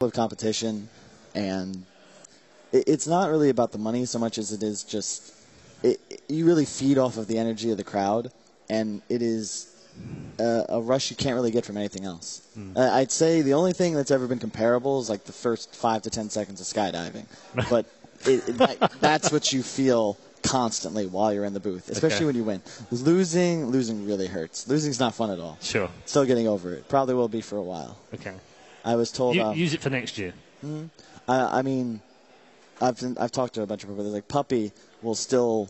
of competition, and it's not really about the money so much as it is just you really feed off of the energy of the crowd, and it is a rush you can't really get from anything else. I'd say the only thing that's ever been comparable is like the first 5 to 10 seconds of skydiving, but that's what you feel constantly while you're in the booth, especially when you win. Losing really hurts. Losing's not fun at all. Sure. Still getting over it. Probably will be for a while. Okay. I was told use it for next year. I mean, I've talked to a bunch of people. There's like Puppy will still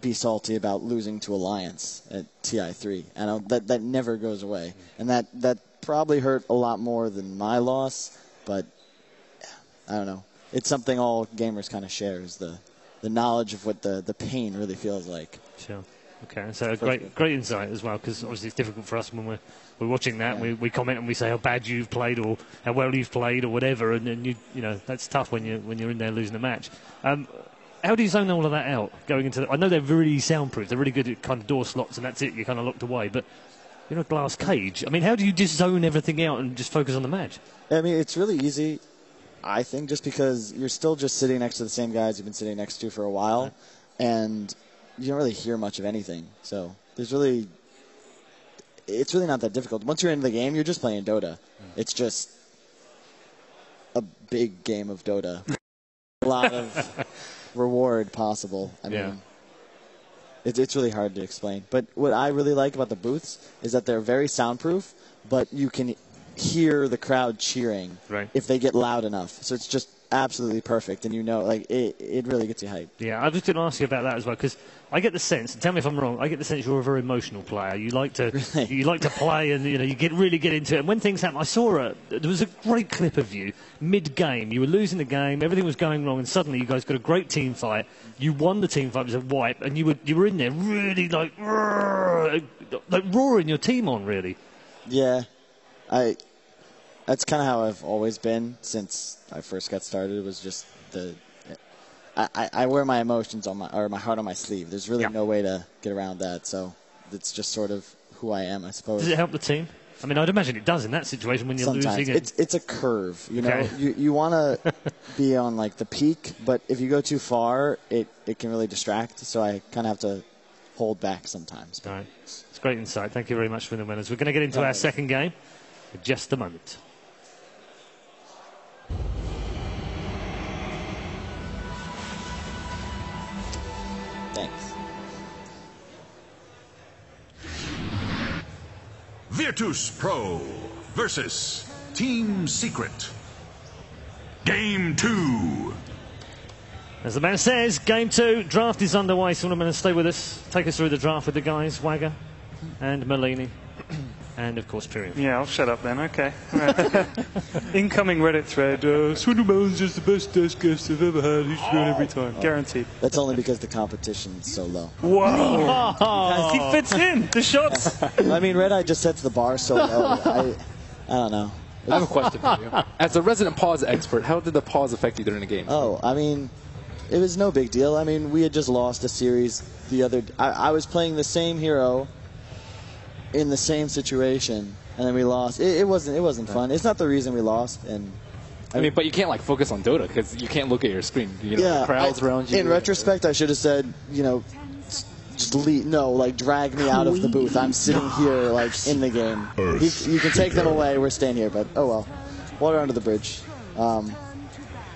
be salty about losing to Alliance at TI3, and that never goes away. And that probably hurt a lot more than my loss, but I don't know. It's something all gamers kind of share, is the knowledge of what the pain really feels like. Sure. Okay, so great insight as well, because obviously it's difficult for us when we're watching that. Yeah. We comment and we say how bad you've played or how well you've played or whatever, and then you know that's tough when you're in there losing a match. How do you zone all of that out going into? I know they're really soundproof. They're really good at kind of door slots, and that's it. You're kind of locked away, but you're in a glass cage. I mean, how do you just zone everything out and just focus on the match? I mean, it's really easy, I think, just because you're still just sitting next to the same guys you've been sitting next to for a while, and you don't really hear much of anything. So it's really not that difficult. Once you're into the game, you're just playing Dota. It's just a big game of Dota. A lot of reward possible. I mean, it's really hard to explain. But what I really like about the booths is that they're very soundproof, but you can hear the crowd cheering if they get loud enough. So it's just absolutely perfect, and like it really gets you hyped. Yeah, I was going to ask you about that as well, because I get the sense, and tell me if I'm wrong, I get the sense you're a very emotional player. You like to play, and you really get into it. And when things happen, I saw there was a great clip of you mid-game. You were losing the game, everything was going wrong, and suddenly you guys got a great team fight. You won the team fight, it was a wipe, and you were in there really like roaring your team on, really. Yeah, that's kind of how I've always been since I first got started. It was just I wear my emotions my heart on my sleeve. There's really no way to get around that. So it's just sort of who I am, I suppose. Does it help the team? I mean, I'd imagine it does in that situation when you're Sometimes. losing. It's a curve, you know. You want to be on like the peak, but if you go too far, it can really distract. So I kind of have to hold back sometimes. All right. It's great insight. Thank you very much for the winners. We're going to get into our second game in just a moment. Thanks. Virtus Pro versus Team Secret. Game 2. As the man says, Game 2, draft is underway. So I'm going to stay with us, take us through the draft with the guys, Wagger and Malini. And, of course, Pyrian. Yeah, I'll shut up then, okay. Incoming Reddit thread, Swindleman's just the best desk guest I've ever had. He should win every time. Guaranteed. That's only because the competition's so low. Whoa! He fits in the shots. I mean, Red Eye just sets the bar so low. I don't know. I have a question for you. As a resident pause expert, how did the pause affect you during the game? Oh, I mean, it was no big deal. I mean, we had just lost a series the other... I was playing the same hero in the same situation, and then we lost. It wasn't fun. It's not the reason we lost. And I mean, but you can't like focus on Dota because you can't look at your screen. You know, the crowds around you. In retrospect, I should have said, just leave. No, like drag me out of the booth. I'm sitting here like in the game. You can take them away. We're staying here, but oh well. Water under the bridge.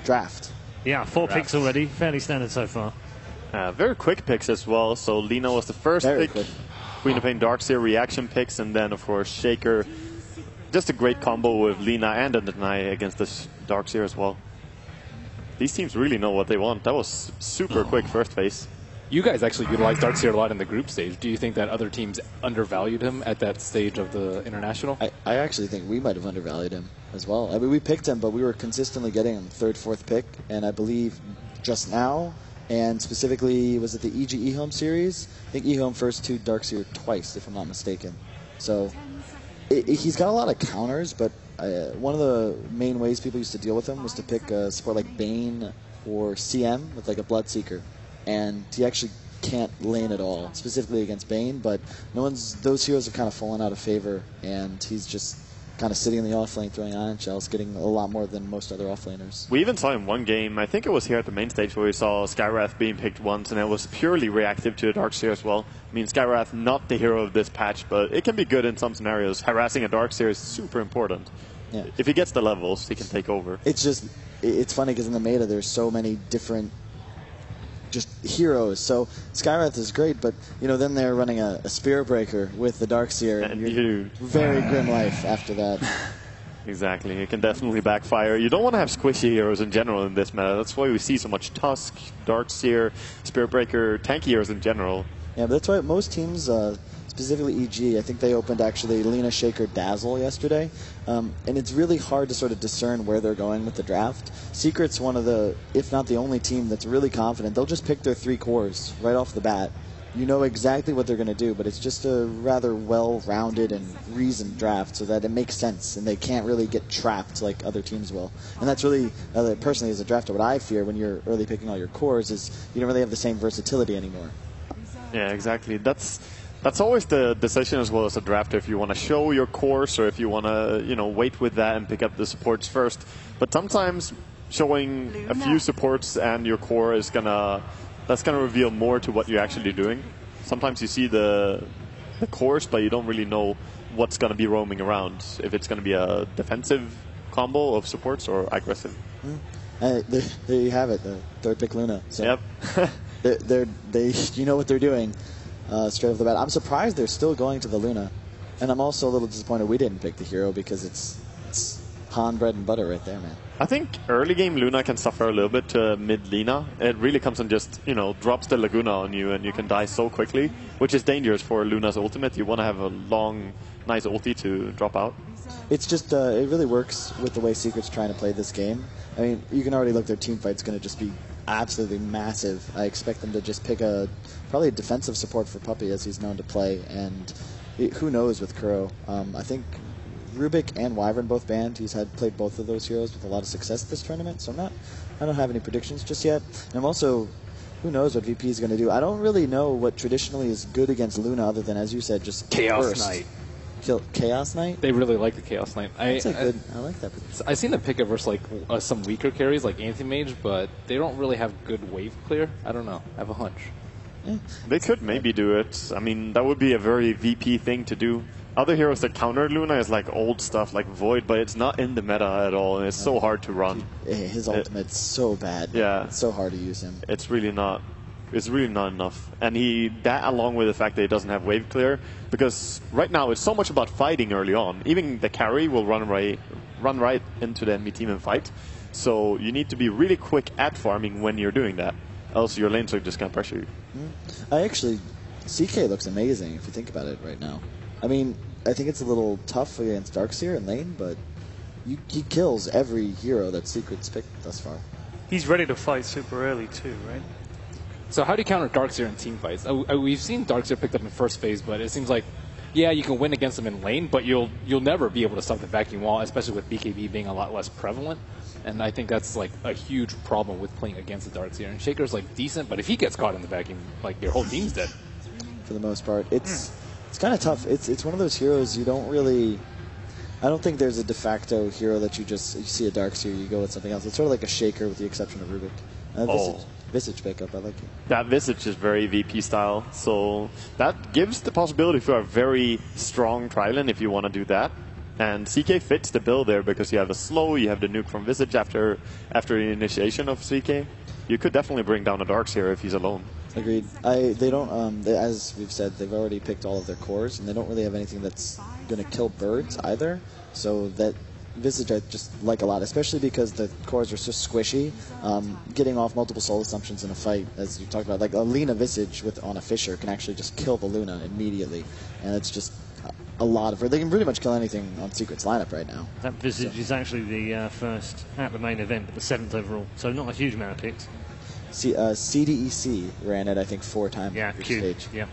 Draft. Yeah, 4 picks already. Fairly standard so far. Very quick picks as well. So Lina was the first pick. Quick. Queen of Pain Darkseer reaction picks, and then of course Shaker. Just a great combo with Lina and Deny against this Darkseer as well. These teams really know what they want. That was super quick first phase. You guys actually utilized Darkseer a lot in the group stage. Do you think that other teams undervalued him at that stage of the international? I actually think we might have undervalued him as well. I mean, we picked him, but we were consistently getting him 3rd, 4th pick, and I believe just now, and specifically, was it the EG eHome series? I think eHome first to Darkseer twice, if I'm not mistaken. So he's got a lot of counters, but one of the main ways people used to deal with him was to pick a support like Bane or CM with like a Bloodseeker. And he actually can't lane at all, specifically against Bane, but those heroes have kind of fallen out of favor, and he's just kind of sitting in the offlane throwing ion shells, getting a lot more than most other offlaners. We even saw in one game, I think it was here at the main stage, where we saw Skywrath being picked once, and it was purely reactive to a Darkseer as well. I mean, Skywrath, not the hero of this patch, but it can be good in some scenarios. Harassing a Darkseer is super important. Yeah. If he gets the levels, he can take over. It's funny because in the meta there's so many different just heroes. So Skywrath is great, but then they're running a Spear Breaker with the Darkseer, and you're very grim life after that. Exactly, it can definitely backfire. You don't want to have squishy heroes in general in this meta. That's why we see so much Tusk, Darkseer, Spear Breaker, tanky heroes in general. Yeah, but that's why most teams, specifically EG, I think they opened actually Lina, Shaker, Dazzle yesterday, and it's really hard to sort of discern where they're going with the draft. Secret's one of the, if not the only team that's really confident. They'll just pick their 3 cores right off the bat. You know exactly what they're going to do, but it's just a rather well-rounded and reasoned draft so that it makes sense, and they can't really get trapped like other teams will. And that's really, personally as a drafter, what I fear when you're early picking all your cores is you don't really have the same versatility anymore. Yeah, exactly. That's always the decision as well as a drafter, if you want to show your course or if you want to, wait with that and pick up the supports first. But sometimes showing a few supports and your core is that's gonna reveal more to what you're actually doing. Sometimes you see the course, but you don't really know what's gonna be roaming around. If it's gonna be a defensive combo of supports or aggressive. There you have it, the third pick Luna. So yep. they you know what they're doing straight off the bat. I'm surprised they're still going to the Luna, and I'm also a little disappointed we didn't pick the hero because it's Han bread and butter right there, man. I think early game Luna can suffer a little bit to mid Lina. It really comes and just drops the Laguna on you, and you can die so quickly, which is dangerous for Luna's ultimate. You want to have a long, nice ulti to drop out. It's just it really works with the way Secret's trying to play this game. I mean, you can already look, their team fight's going to just be absolutely massive. I expect them to just pick probably a defensive support for Puppey, as he's known to play, and who knows with Kuro. I think Rubik and Wyvern both banned. He's played both of those heroes with a lot of success this tournament, so I don't have any predictions just yet. And I'm also, who knows what VP is going to do. I don't really know what traditionally is good against Luna other than, as you said, just Chaos burst. Knight. Chaos Knight? They really like the Chaos Knight. I like that. I've seen them pick it versus some weaker carries like Anti-Mage, but they don't really have good wave clear. I don't know. I have a hunch. Yeah. They could maybe do it. I mean, that would be a very VP thing to do. Other heroes that counter Luna is like old stuff like Void, but it's not in the meta at all, and it's so hard to run. His ultimate's so bad. Yeah. It's so hard to use him. It's really not enough. And that along with the fact that he doesn't have wave clear, because right now it's so much about fighting early on. Even the carry will run right into the enemy team and fight. So you need to be really quick at farming when you're doing that. Else your lanes are just going to pressure you. CK looks amazing if you think about it right now. I mean, I think it's a little tough against Darkseer in lane, but he kills every hero that Secret's picked thus far. He's ready to fight super early too, right? So how do you counter Darkseer in team fights? We've seen Darkseer picked up in first phase, but it seems like, yeah, you can win against him in lane, but you'll never be able to stop the vacuum wall, especially with BKB being a lot less prevalent. And I think that's like a huge problem with playing against the Darkseer. And Shaker's like decent, but if he gets caught in the vacuum, like your whole team's dead. For the most part, it's kind of tough. It's one of those heroes you don't really. I don't think there's a de facto hero that you see a Darkseer, you go with something else. It's sort of like a Shaker with the exception of Rubik. Visage pickup, I like it. That Visage is very VP style, so that gives the possibility for a very strong Trilon if you want to do that. And CK fits the bill there because you have a slow, you have the nuke from Visage after the initiation of CK. You could definitely bring down a Darkseer if he's alone. Agreed. They don't, as we've said, they've already picked all of their cores, and they don't really have anything that's going to kill birds either. So that Visage I just like a lot, especially because the cores are so squishy. Getting off multiple soul assumptions in a fight, as you talked about, like a Lina Visage on a Fisher can actually just kill the Luna immediately, and it's just a lot of. They can pretty much kill anything on Secret's lineup right now. That Visage is actually the first at the main event, but the 7th overall, so not a huge amount of picks. CDEC ran it, I think, 4 times. Yeah, Q. Stage. Yeah.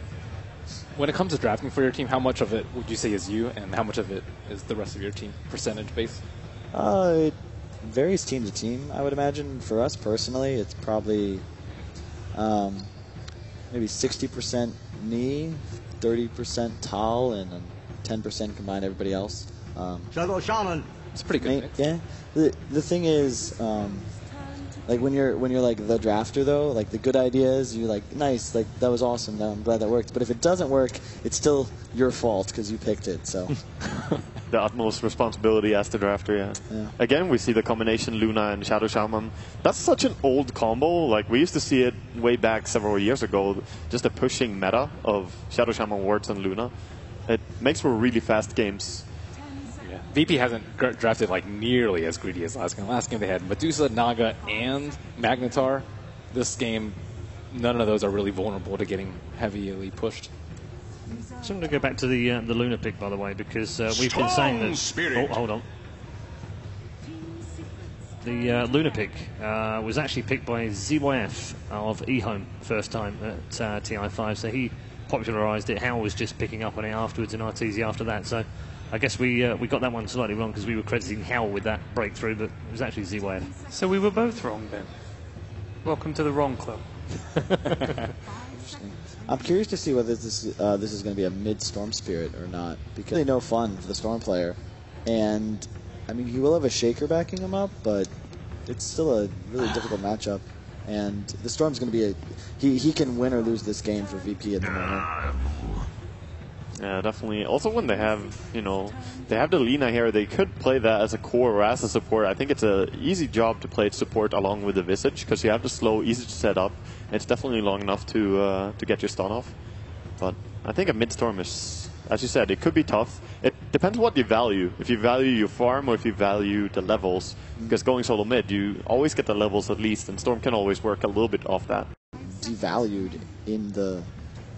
When it comes to drafting for your team, how much of it would you say is you, and how much of it is the rest of your team, percentage base? It varies team to team, I would imagine. For us personally, it's probably maybe 60% me, 30% Tal, and 10% combined everybody else. Shadow Shaman. It's pretty good. Mix. Yeah. The thing is, like when you're like the drafter though, like the good ideas, you're like nice, like that was awesome. I'm glad that worked. But if it doesn't work, it's still your fault because you picked it. So the utmost responsibility as the drafter. Yeah. Again, we see the combination Luna and Shadow Shaman. That's such an old combo. Like we used to see it way back several years ago. Just a pushing meta of Shadow Shaman wards and Luna. It makes for really fast games. Yeah. VP hasn't drafted like nearly as greedy as last game. Last game they had Medusa, Naga, and Magnetar. This game, none of those are really vulnerable to getting heavily pushed. So I'm going to go back to the Luna pick, by the way, because we've been saying that. Spirit. Oh, hold on. The Luna pick was actually picked by ZYF of eHome first time at TI5, so he popularised it. Hal was just picking up on it afterwards, and RTZ after that. So I guess we got that one slightly wrong because we were crediting Hal with that breakthrough, but it was actually ZYF. So we were both wrong then. Welcome to the wrong club. I'm curious to see whether this is going to be a mid-Storm Spirit or not, because really no fun for the Storm player. And, I mean, he will have a Shaker backing him up, but it's still a really difficult matchup. And the Storm's going to be he can win or lose this game for VP at the moment. Yeah, definitely. Also, when they have, they have the Lina here, they could play that as a core or as a support. I think it's an easy job to play support along with the Visage, because you have the slow, easy to set up. It's definitely long enough to get your stun off. But I think a mid-storm is, as you said, it could be tough. It depends what you value. If you value your farm or if you value the levels. Because going solo mid, you always get the levels at least, and Storm can always work a little bit off that. Devalued in the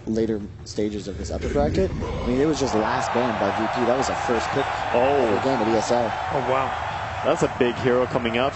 later stages of this upper bracket. I mean, it was just last banned by VP. That was a first pick of the game at ESL. Oh, wow. That's a big hero coming out.